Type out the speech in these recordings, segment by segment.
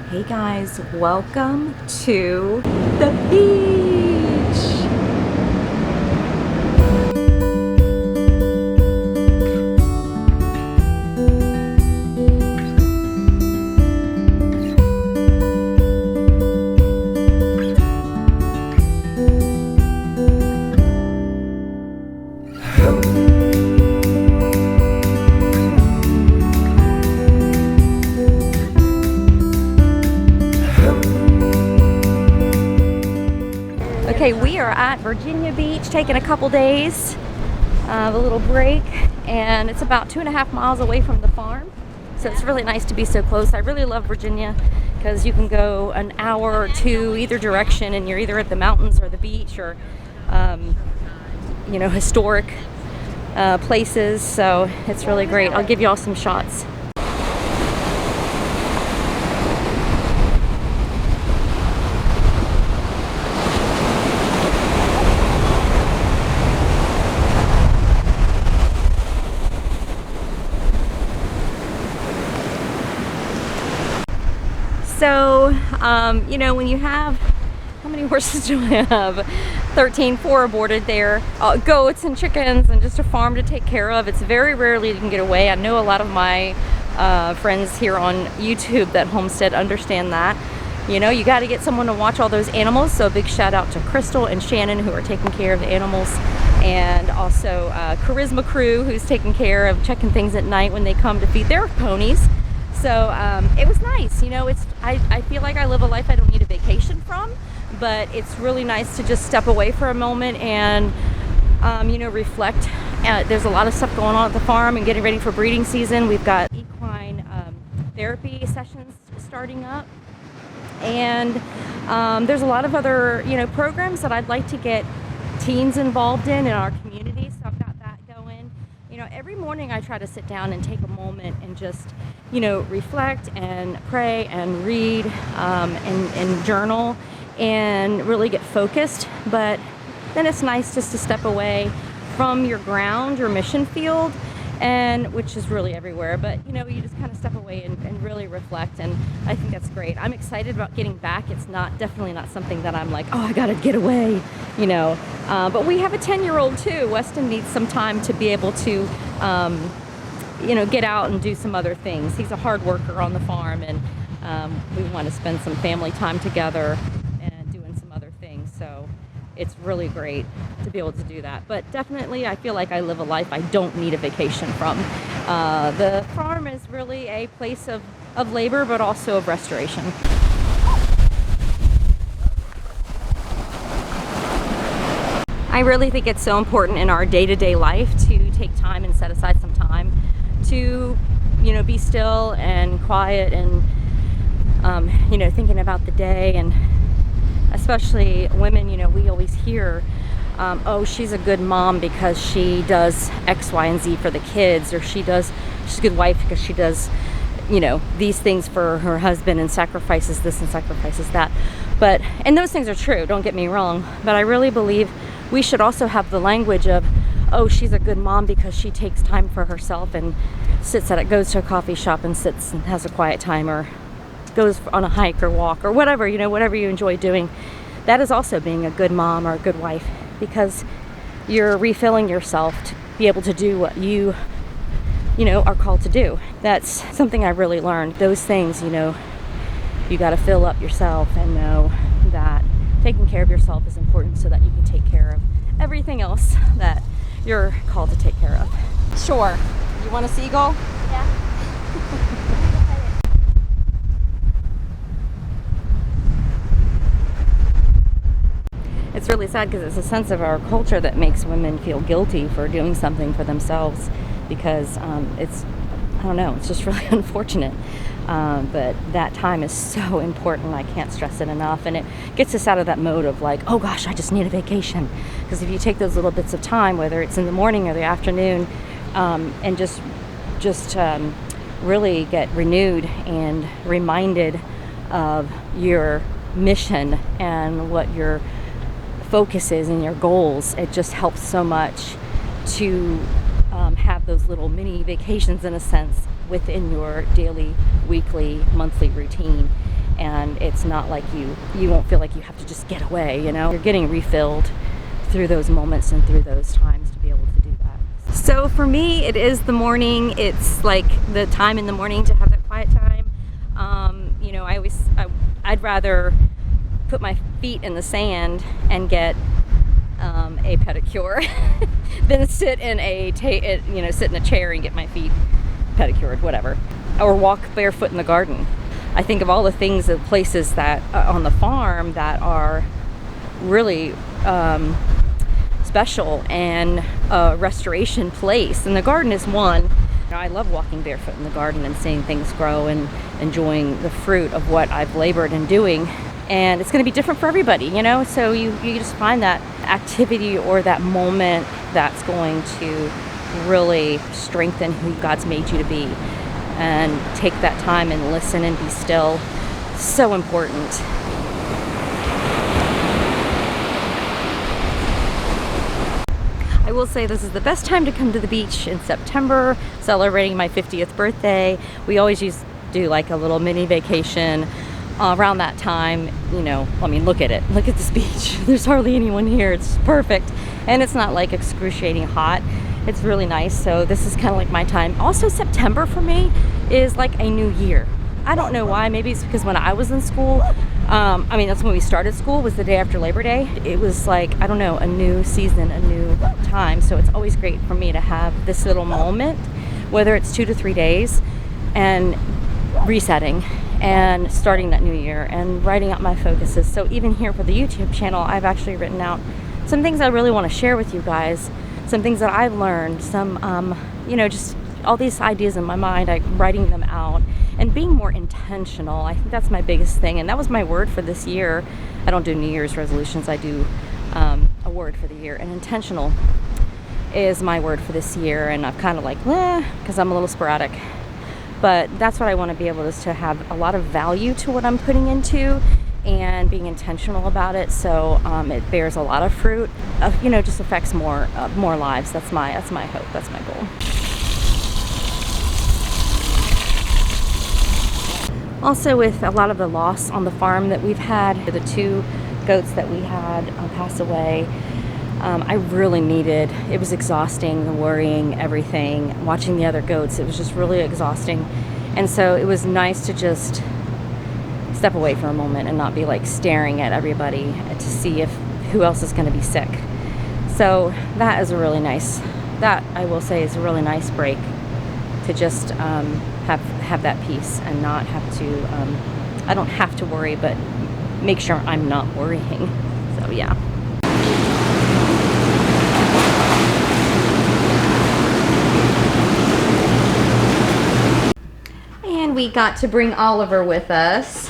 Hey guys, welcome to the beach. Okay, we are at Virginia Beach, taking a couple days of a little break, and it's about 2.5 miles away from the farm, so it's really nice to be so close. I really love Virginia because you can go an hour or two either direction, and you're either at the mountains or the beach or historic places, so it's really great. I'll give you all some shots. So, when you have, how many horses do I have? 13, 4 aborted there, goats and chickens and just a farm to take care of. It's very rarely you can get away. I know a lot of my friends here on YouTube that homestead understand that. You got to get someone to watch all those animals. So a big shout out to Crystal and Shannon who are taking care of the animals, and also Charisma Crew who's taking care of checking things at night when they come to feed their ponies. So it was nice. I feel like I live a life I don't need a vacation from, but it's really nice to just step away for a moment and reflect. There's a lot of stuff going on at the farm and getting ready for breeding season. We've got equine therapy sessions starting up, and there's a lot of other programs that I'd like to get teens involved in our community. So I've got that going. Every morning I try to sit down and take a moment and just reflect and pray and read and journal and really get focused. But then it's nice just to step away from your ground, your mission field, and which is really everywhere, but you just kind of step away and really reflect, and I think that's great. I'm excited about getting back. It's definitely not something that I'm like, oh, I gotta get away, but we have a 10-year-old too. Weston needs some time to be able to get out and do some other things. He's a hard worker on the farm, and we want to spend some family time together and doing some other things, so it's really great to be able to do that. But definitely I feel like I live a life I don't need a vacation from. The farm is really a place of labor, but also of restoration. I really think it's so important in our day-to-day life to take time and set aside some time to be still and quiet and thinking about the day. And especially women, we always hear, oh, she's a good mom because she does X, Y, and Z for the kids, or she's a good wife because she does, these things for her husband and sacrifices this and sacrifices that. And those things are true, don't get me wrong, but I really believe we should also have the language of, oh, she's a good mom because she takes time for herself and goes to a coffee shop and sits and has a quiet time, or goes on a hike or walk or whatever, whatever you enjoy doing. That is also being a good mom or a good wife, because you're refilling yourself to be able to do what you are called to do. That's something I really learned. Those things, you got to fill up yourself and know that taking care of yourself is important so that you can take care of everything else that you're called to take care of. Sure. You want a seagull? Yeah. It's really sad because it's a sense of our culture that makes women feel guilty for doing something for themselves, because it's just really unfortunate. But that time is so important. I can't stress it enough. And it gets us out of that mode of like, oh gosh, I just need a vacation. Because if you take those little bits of time, whether it's in the morning or the afternoon, and just really get renewed and reminded of your mission and what your focus is and your goals, it just helps so much to have those little mini vacations in a sense within your daily, weekly, monthly routine. and it's not like you won't feel like you have to just get away, you know. You're getting refilled through those moments and through those times to be able to do that. So for me, it is the morning. It's like the time in the morning to have that quiet time. You know, I'd rather put my feet in the sand and get a pedicure than sit in a chair and get my feet pedicured, whatever, or walk barefoot in the garden. I think of all the things, the places that on the farm that are really special and a restoration place, and the garden is one. You know, I love walking barefoot in the garden and seeing things grow and enjoying the fruit of what I've labored in doing. And it's going to be different for everybody, you know, so you just find that activity or that moment that's going to really strengthen who God's made you to be, and take that time and listen and be still. So important. I will say this is the best time to come to the beach in September, celebrating my 50th birthday. We always used to do like a little mini vacation around that time. You know, I mean, look at it. Look at this beach. There's hardly anyone here. It's perfect. And it's not like excruciating hot. It's really nice. So this is kind of like my time. Also, September for me is like a new year. I don't know why. Maybe it's because when I was in school, I mean, that's when we started school, was the day after Labor Day. It was like, I don't know, a new season, a new time. So it's always great for me to have this little moment, whether it's 2 to 3 days, and resetting and starting that new year and writing out my focuses. So even here for the YouTube channel, I've actually written out some things I really want to share with you guys, some things that I've learned, some, you know, just all these ideas in my mind, I'm writing them out and being more intentional. I think that's my biggest thing, and that was my word for this year. I don't do New Year's resolutions, I do a word for the year, and intentional is my word for this year. And I've kind of like, because I'm a little sporadic, but that's what I want to be able is to have a lot of value to what I'm putting into and being intentional about it, so it bears a lot of fruit, you know, just affects more lives. That's my hope, that's my goal. Also, with a lot of the loss on the farm that we've had, the 2 goats that we had pass away, I really needed, it was exhausting, the worrying, everything, watching the other goats, it was just really exhausting. And so it was nice to just step away for a moment and not be like staring at everybody to see who else is going to be sick. So that is a really nice, that I will say is a really nice break, to just have that peace and not have to, I don't have to worry, but make sure I'm not worrying. So yeah. And we got to bring Oliver with us,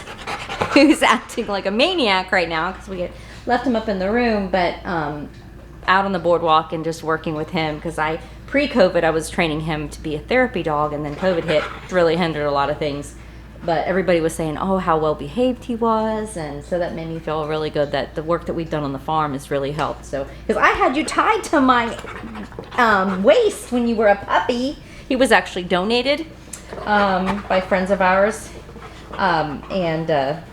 who's acting like a maniac right now because we left him up in the room, but out on the boardwalk and just working with him, because pre-COVID I was training him to be a therapy dog, and then COVID hit, really hindered a lot of things. But everybody was saying, oh, how well behaved he was, and so that made me feel really good that the work that we've done on the farm has really helped. So, because I had you tied to my waist when you were a puppy. He was actually donated by friends of ours, and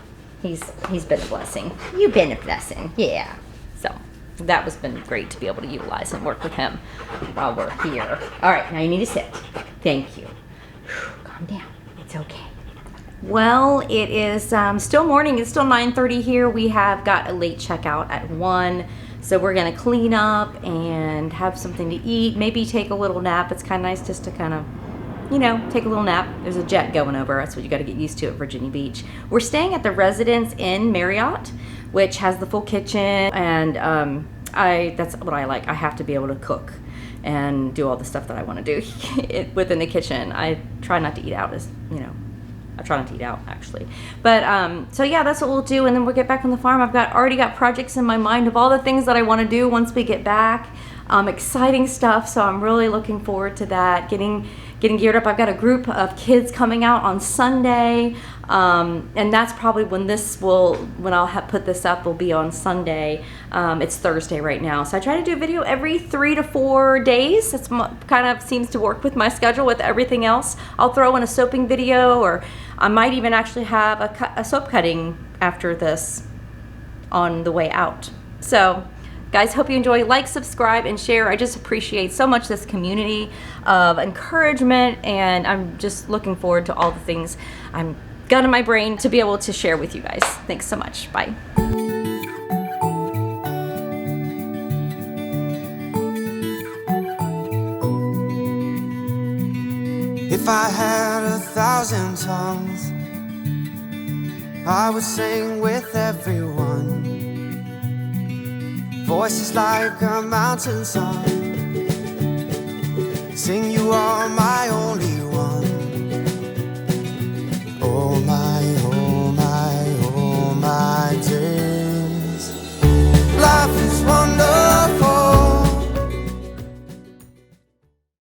he's been a blessing. You've been a blessing, yeah. So that has been great to be able to utilize and work with him while we're here. All right, now you need to sit. Thank you. Calm down. It's okay. Well, it is still morning. It's still 9:30 here. We have got a late checkout at 1, so we're gonna clean up and have something to eat. Maybe take a little nap. It's kind of nice just to kind of, you know, take a little nap. There's a jet going over. That's what you got to get used to at Virginia Beach. We're staying at the Residence Inn Marriott, which has the full kitchen, and that's what I like. I have to be able to cook and do all the stuff that I want to do within the kitchen. I try not to eat out, I try not to eat out actually. But so yeah, that's what we'll do, and then we'll get back on the farm. I've already got projects in my mind of all the things that I want to do once we get back. Exciting stuff, so I'm really looking forward to that. Getting getting geared up. I've got a group of kids coming out on Sunday, and that's probably when I'll put this up will be on Sunday. It's Thursday right now, so I try to do a video every 3 to 4 days. That's kind of seems to work with my schedule with everything else. I'll throw in a soaping video, or I might even actually have a soap cutting after this on the way out. So guys, hope you enjoy. Like, subscribe, and share. I just appreciate so much this community of encouragement, and I'm just looking forward to all the things I'm got in my brain to be able to share with you guys. Thanks so much. Bye. If I had 1,000 tongues, I would sing with everyone. Voices like a mountain song, sing you all my